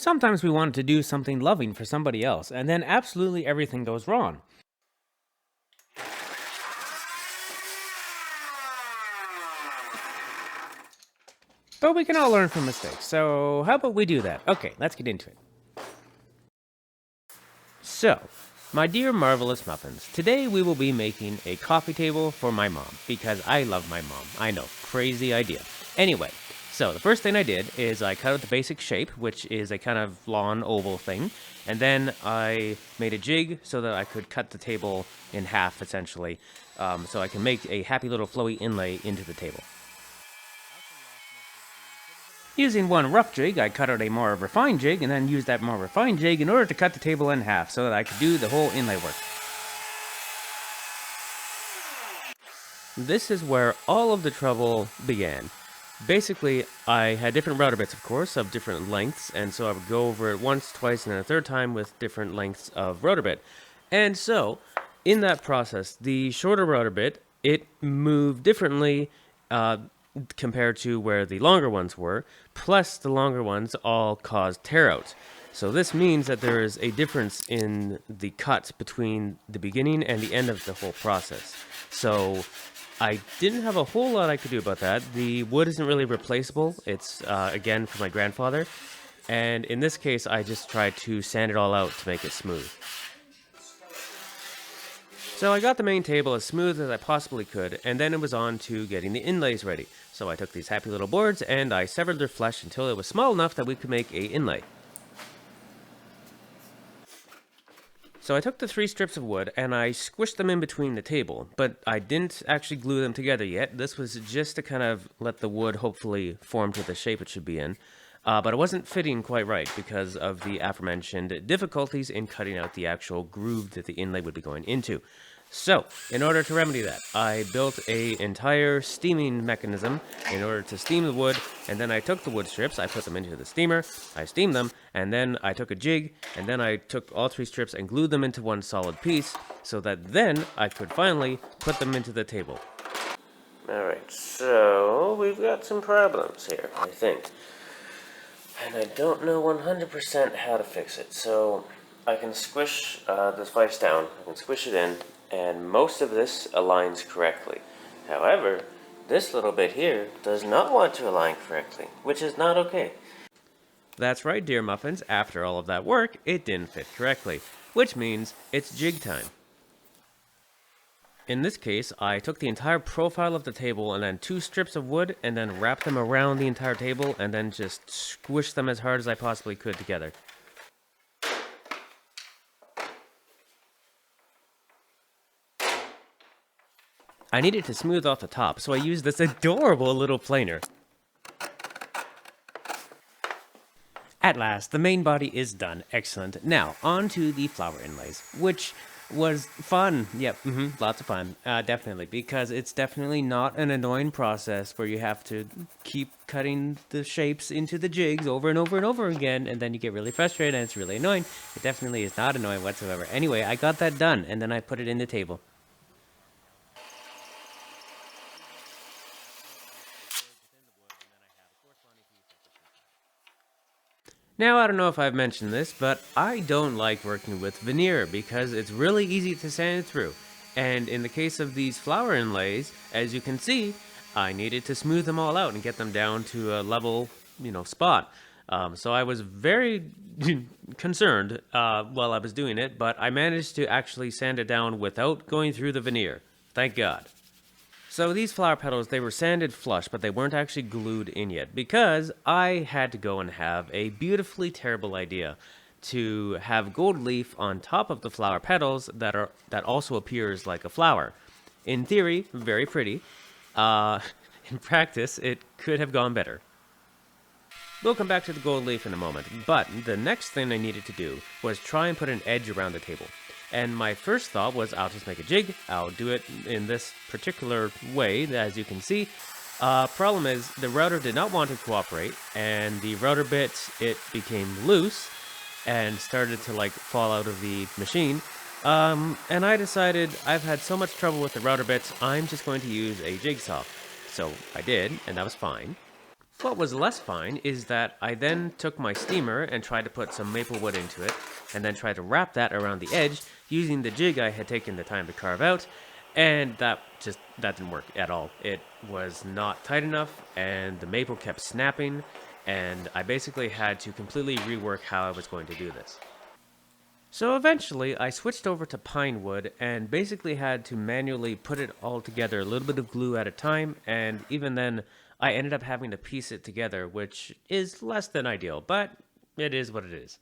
Sometimes we want to do something loving for somebody else, and then absolutely everything goes wrong. But we can all learn from mistakes, so how about we do that? Okay, let's get into it. So, my dear marvelous muffins, today we will be making a coffee table for my mom, because I love my mom. I know, crazy idea. Anyway, so the first thing I did is I cut out the basic shape, which is a kind of lawn oval thing, and then I made a jig so that I could cut the table in half, essentially, so I can make a happy little flowy inlay into the table. Using one rough jig, I cut out a more refined jig and then used that more refined jig in order to cut the table in half so that I could do the whole inlay work. This is where all of the trouble began. Basically, I had different router bits, of course, of different lengths, and so I would go over it once, twice, and then a third time with different lengths of router bit. And so, in that process, the shorter router bit, it moved differently compared to where the longer ones were, plus the longer ones all caused tear-outs. So this means that there is a difference in the cut between the beginning and the end of the whole process. So I didn't have a whole lot I could do about that. The wood isn't really replaceable. It's, again, from my grandfather. And in this case, I just tried to sand it all out to make it smooth. So I got the main table as smooth as I possibly could, and then it was on to getting the inlays ready. So I took these happy little boards and I severed their flesh until it was small enough that we could make a inlay. So I took the 3 strips of wood and I squished them in between the table, but I didn't actually glue them together yet. This was just to kind of let the wood hopefully form to the shape it should be in. But it wasn't fitting quite right because of the aforementioned difficulties in cutting out the actual groove that the inlay would be going into. So, in order to remedy that, I built an entire steaming mechanism in order to steam the wood, and then I took the wood strips, I put them into the steamer, I steamed them, and then I took a jig, and then I took all 3 strips and glued them into one solid piece, so that then I could finally put them into the table. Alright, so we've got some problems here, I think. And I don't know 100% how to fix it, so I can squish this vise down, I can squish it in, and most of this aligns correctly. However, this little bit here does not want to align correctly, which is not okay. That's right, dear muffins, after all of that work, it didn't fit correctly, which means it's jig time. In this case, I took the entire profile of the table and then 2 strips of wood and then wrapped them around the entire table and then just squished them as hard as I possibly could together. I needed to smooth off the top, so I used this adorable little planer. At last, the main body is done. Excellent. Now, on to the flower inlays, which was fun. Yep, lots of fun. Definitely, because it's definitely not an annoying process where you have to keep cutting the shapes into the jigs over and over and over again, and then you get really frustrated and it's really annoying. It definitely is not annoying whatsoever. Anyway, I got that done, and then I put it in the table. Now, I don't know if I've mentioned this, but I don't like working with veneer because it's really easy to sand it through. And in the case of these flower inlays, as you can see, I needed to smooth them all out and get them down to a level, spot. So I was very concerned while I was doing it, but I managed to actually sand it down without going through the veneer. Thank God. So these flower petals, they were sanded flush, but they weren't actually glued in yet because I had to go and have a beautifully terrible idea to have gold leaf on top of the flower petals that also appears like a flower. In theory, very pretty. In practice, it could have gone better. We'll come back to the gold leaf in a moment, but the next thing I needed to do was try and put an edge around the table. And my first thought was, I'll just make a jig, I'll do it in this particular way, as you can see. Problem is, the router did not want to cooperate, and the router bit, it became loose, and started to, fall out of the machine. And I decided, I've had so much trouble with the router bits, I'm just going to use a jigsaw. So I did, and that was fine. What was less fine is that I then took my steamer and tried to put some maple wood into it, and then tried to wrap that around the edge using the jig I had taken the time to carve out, and that didn't work at all. It was not tight enough, and the maple kept snapping, and I basically had to completely rework how I was going to do this. So eventually, I switched over to pine wood and basically had to manually put it all together, a little bit of glue at a time, and even then, I ended up having to piece it together, which is less than ideal, but it is what it is.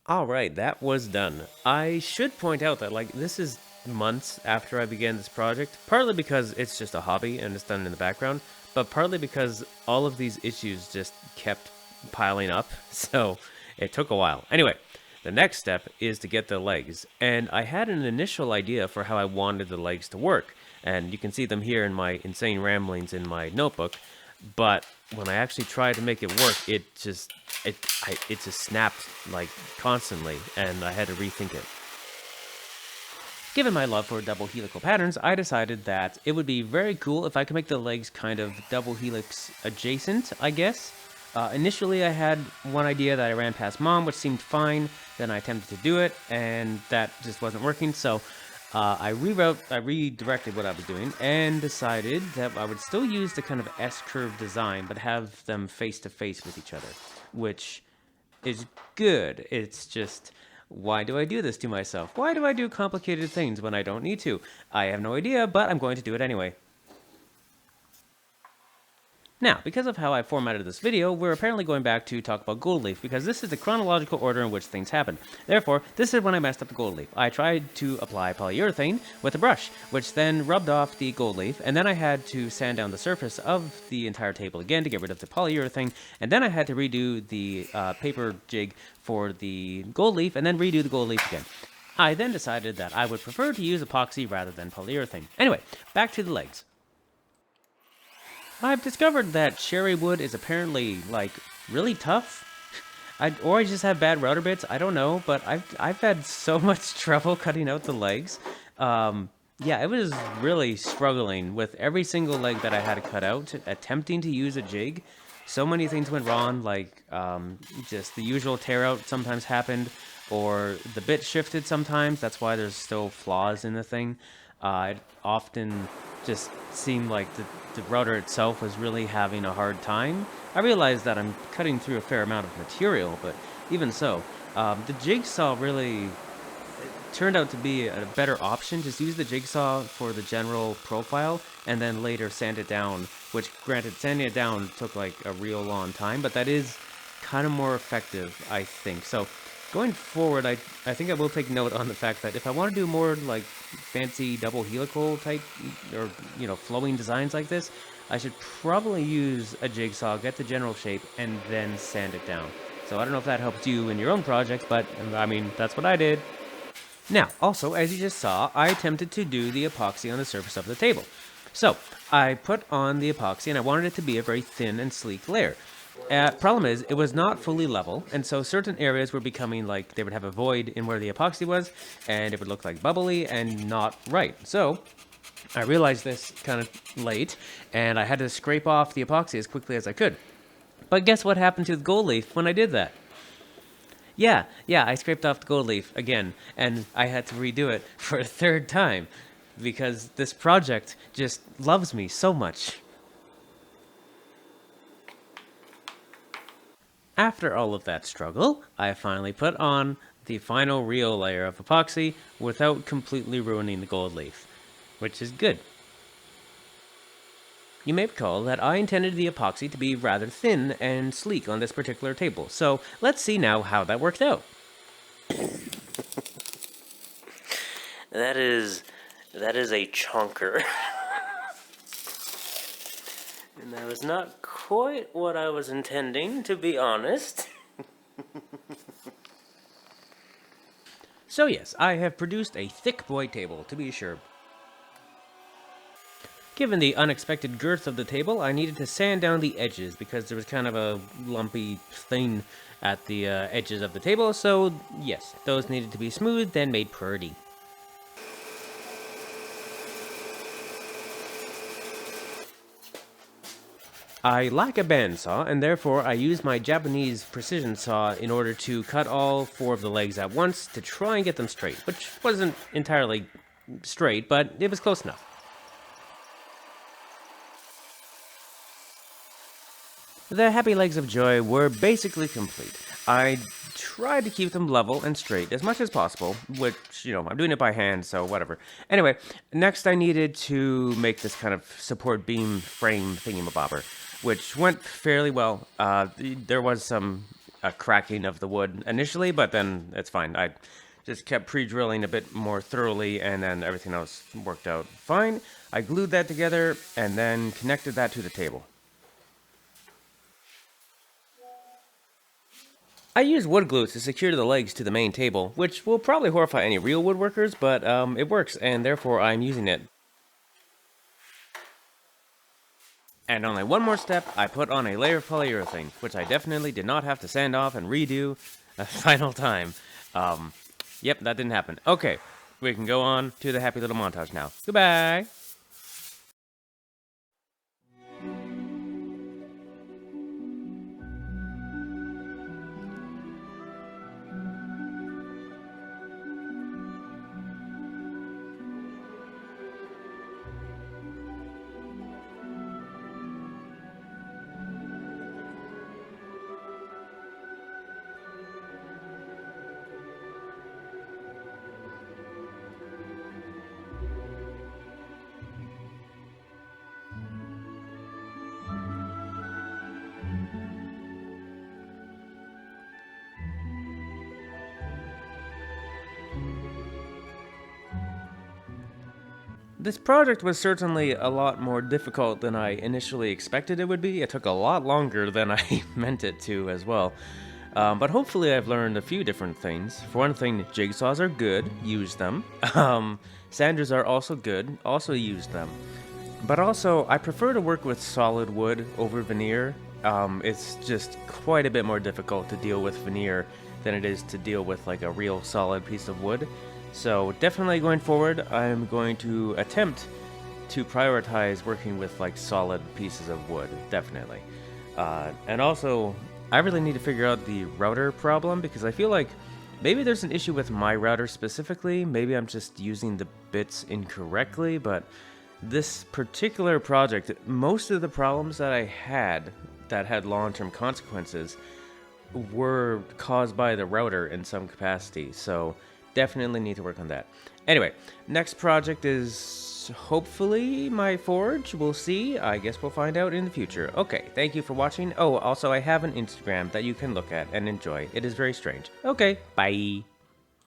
Alright, that was done. I should point out that, this is months after I began this project, partly because it's just a hobby and it's done in the background, but partly because all of these issues just kept piling up, so it took a while. Anyway, the next step is to get the legs, and I had an initial idea for how I wanted the legs to work, and you can see them here in my insane ramblings in my notebook, but when I actually tried to make it work, it just snapped constantly, and I had to rethink it. Given my love for double helical patterns, I decided that it would be very cool if I could make the legs kind of double helix adjacent, I guess. Initially, I had one idea that I ran past Mom, which seemed fine. Then I attempted to do it, and that just wasn't working. So I redirected what I was doing, and decided that I would still use the kind of S-curve design, but have them face to face with each other, which is good. It's just, why do I do this to myself? Why do I do complicated things when I don't need to? I have no idea, but I'm going to do it anyway. Now, because of how I formatted this video, we're apparently going back to talk about gold leaf, because this is the chronological order in which things happen. Therefore, this is when I messed up the gold leaf. I tried to apply polyurethane with a brush, which then rubbed off the gold leaf, and then I had to sand down the surface of the entire table again to get rid of the polyurethane, and then I had to redo the paper jig for the gold leaf, and then redo the gold leaf again. I then decided that I would prefer to use epoxy rather than polyurethane. Anyway, back to the legs. I've discovered that cherry wood is apparently, really tough. Or I just have bad router bits, I don't know, but I've had so much trouble cutting out the legs. Yeah, I was really struggling with every single leg that I had to cut out, attempting to use a jig. So many things went wrong, just the usual tear out sometimes happened, or the bit shifted sometimes, that's why there's still flaws in the thing. It often just seemed like the router itself was really having a hard time. I realized that I'm cutting through a fair amount of material, but even so, the jigsaw really turned out to be a better option. Just use the jigsaw for the general profile, and then later sand it down, which granted, sanding it down took a real long time, but that is kind of more effective, I think. So going forward, I think I will take note on the fact that if I want to do more fancy double helical type or flowing designs like this, I should probably use a jigsaw, get the general shape, and then sand it down. So I don't know if that helps you in your own projects, but I mean, that's what I did. Now, also, as you just saw, I attempted to do the epoxy on the surface of the table. So I put on the epoxy, and I wanted it to be a very thin and sleek layer. Problem is, it was not fully level, and so certain areas were becoming they would have a void in where the epoxy was, and it would look bubbly and not right. So I realized this kind of late, and I had to scrape off the epoxy as quickly as I could. But guess what happened to the gold leaf when I did that? Yeah, I scraped off the gold leaf again, and I had to redo it for a third time, because this project just loves me so much. After all of that struggle, I finally put on the final real layer of epoxy without completely ruining the gold leaf, which is good. You may recall that I intended the epoxy to be rather thin and sleek on this particular table, so let's see now how that worked out. That is a chunker. And that was not quite what I was intending, to be honest. So yes, I have produced a thick boy table, to be sure. Given the unexpected girth of the table, I needed to sand down the edges because there was kind of a lumpy thing at the edges of the table, so yes, those needed to be smoothed and made pretty. I lack a bandsaw, and therefore I use my Japanese precision saw in order to cut all four of the legs at once to try and get them straight, which wasn't entirely straight, but it was close enough. The happy legs of joy were basically complete. I tried to keep them level and straight as much as possible, which, I'm doing it by hand, so whatever. Anyway, next I needed to make this kind of support beam frame thingamabobber, which went fairly well. There was some cracking of the wood initially, but then it's fine. I just kept pre-drilling a bit more thoroughly, and then everything else worked out fine. I glued that together, and then connected that to the table. I use wood glue to secure the legs to the main table, which will probably horrify any real woodworkers, but it works, and therefore I'm using it. And only one more step, I put on a layer of polyurethane, which I definitely did not have to sand off and redo a final time. Yep, that didn't happen. Okay, we can go on to the happy little montage now. Goodbye! This project was certainly a lot more difficult than I initially expected it would be. It took a lot longer than I meant it to as well. But hopefully I've learned a few different things. For one thing, jigsaws are good, use them. Sanders are also good, also use them. But also, I prefer to work with solid wood over veneer. It's just quite a bit more difficult to deal with veneer than it is to deal with like a real solid piece of wood. So definitely going forward, I'm going to attempt to prioritize working with like solid pieces of wood, definitely. And also, I really need to figure out the router problem because I feel like maybe there's an issue with my router specifically. Maybe I'm just using the bits incorrectly, but this particular project, most of the problems that I had that had long-term consequences were caused by the router in some capacity, so definitely need to work on that. Anyway, next project is hopefully my forge. We'll see. I guess we'll find out in the future. Okay, thank you for watching. Oh, also I have an Instagram that you can look at and enjoy. It is very strange. Okay, bye.